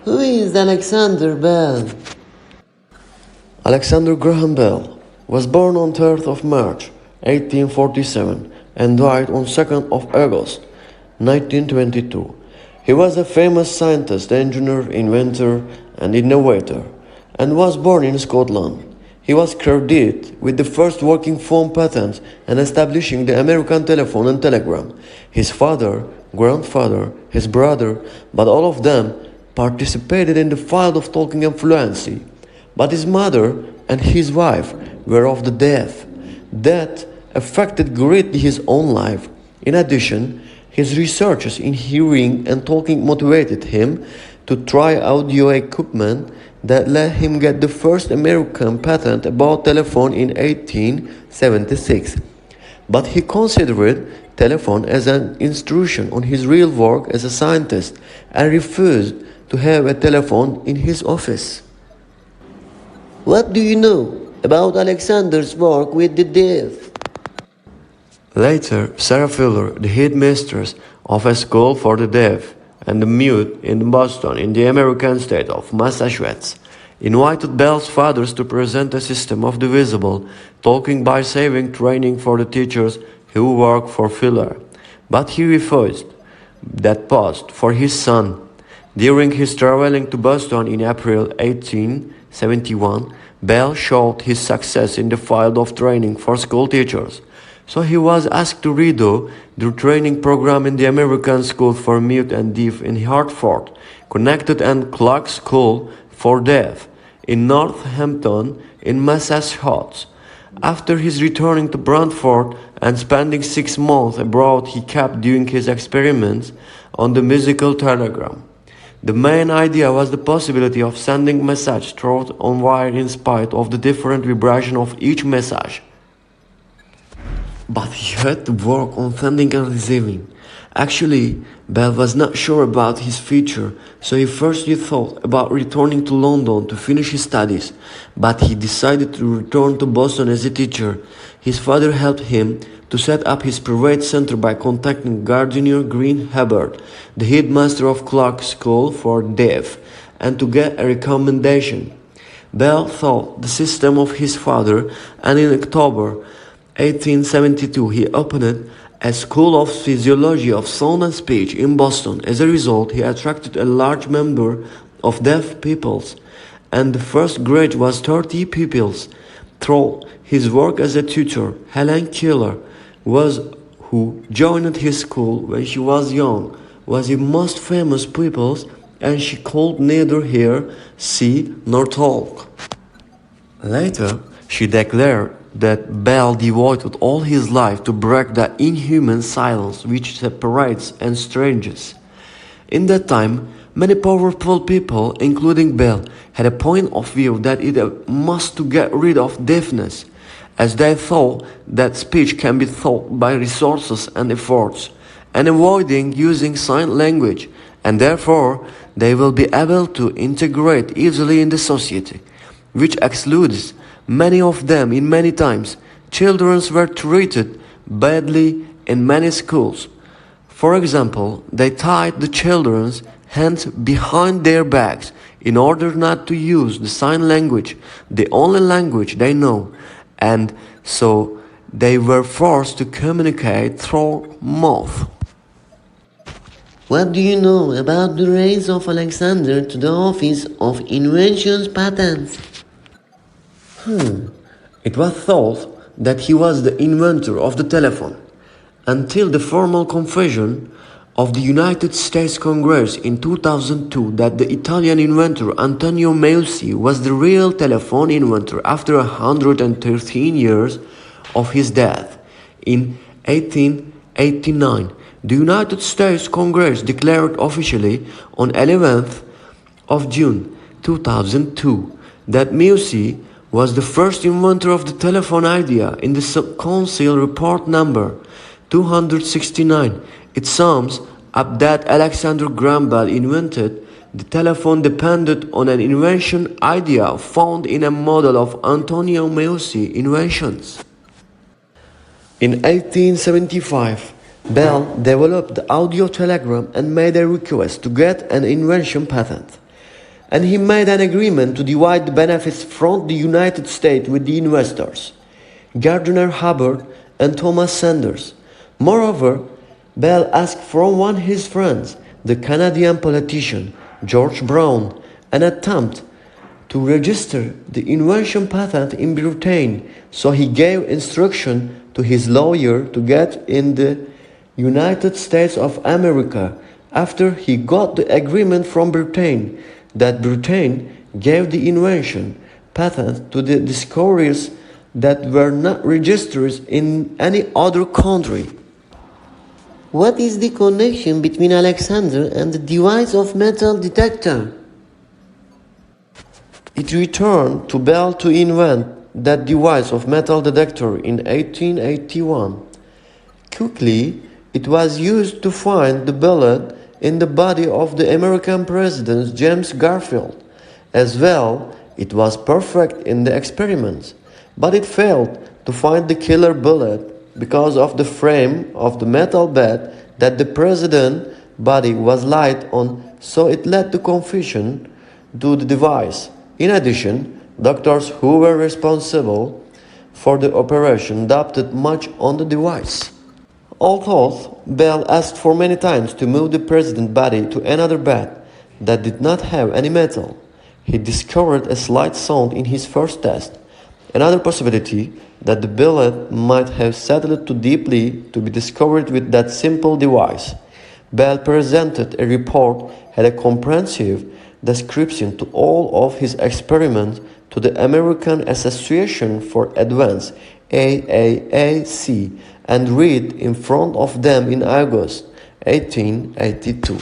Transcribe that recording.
Who is Alexander Bell? Alexander Graham Bell was born on 3rd of March 1847 and died on 2nd of August 1922. He was a famous scientist, engineer, inventor, and innovator, and was born in Scotland. He was credited with the first working phone patent and establishing the American telephone and telegram. His father, grandfather, his brother, but all of them participated in the field of talking and fluency. But his mother and his wife were of the deaf. That affected greatly his own life. In addition, his researches in hearing and talking motivated him to try audio equipment that let him get the first American patent about telephone in 1876. But he considered telephone as an intrusion on his real work as a scientist and refused to have a telephone in his office. What do you know about Alexander's work with the deaf? Later, Sarah Fuller, the headmistress of a school for the deaf and the mute in Boston, in the American state of Massachusetts, invited Bell's fathers to present a system of the visible, talking by saving training for the teachers who work for Fuller. But he refused that post for his son. During his traveling to Boston in April 1871, Bell showed his success in the field of training for school teachers. So he was asked to redo the training program in the American School for Mute and Deaf in Hartford, Connecticut, and Clark School for Deaf in Northampton in Massachusetts. After his returning to Brantford and spending 6 months abroad, he kept doing his experiments on the musical telegram. The main idea was the possibility of sending message through on wire in spite of the different vibration of each message. But he had to work on sending and receiving. Actually, Bell was not sure about his future, so he firstly thought about returning to London to finish his studies, but he decided to return to Boston as a teacher. His father helped him to set up his private center by contacting Gardiner Green Hubbard, the headmaster of Clark School for Deaf, and to get a recommendation. Bell thought the system of his father, and in October 1872 he opened a school of physiology of sound and speech in Boston. As a result, he attracted a large number of deaf pupils, and the first grade was 30 pupils. Through his work as a tutor, Helen Keller who joined his school when she was young, was the most famous pupils, and she could neither hear, see, nor talk. Later, she declared that Bell devoted all his life to break the inhuman silence which separates and estranges. In that time, many powerful people, including Bell, had a point of view that it must to get rid of deafness, as they thought that speech can be taught by resources and efforts, and avoiding using sign language, and therefore they will be able to integrate easily in the society, which excludes many of them. In many times, children were treated badly in many schools. For example, they tied the children's hands behind their backs in order not to use the sign language, the only language they know, and so they were forced to communicate through mouth. What do you know about the rise of Alexander to the office of inventions patents? It was thought that he was the inventor of the telephone, until the formal confession of the United States Congress in 2002 that the Italian inventor Antonio Meucci was the real telephone inventor after 113 years of his death. In 1889, the United States Congress declared officially on 11th of June 2002 that Meucci was the first inventor of the telephone idea. In the Council Report number 269, it sums up that Alexander Graham Bell invented the telephone depended on an invention idea found in a model of Antonio Meucci inventions. In 1875, Bell developed the audio telegram and made a request to get an invention patent. and he made an agreement to divide the benefits from the United States with the investors, Gardner Hubbard and Thomas Sanders. Moreover, Bell asked from one of his friends, the Canadian politician George Brown, an attempt to register the invention patent in Britain, so he gave instruction to his lawyer to get in the United States of America after he got the agreement from Britain that Britain gave the invention patent to the discoveries that were not registered in any other country. What is the connection between Alexander and the device of metal detector? It returned to Bell to invent that device of metal detector in 1881. Quickly, it was used to find the bullet in the body of the American President James Garfield. As well, it was perfect in the experiments, but it failed to find the killer bullet because of the frame of the metal bed that the president's body was laid on, so it led to confusion to the device. In addition, doctors who were responsible for the operation doubted much on the device. Although Bell asked for many times to move the president's body to another bed that did not have any metal, he discovered a slight sound in his first test. Another possibility that the bullet might have settled too deeply to be discovered with that simple device. Bell presented a report had a comprehensive description to all of his experiments to the American Association for Advanced AAAC and read in front of them in August 1882.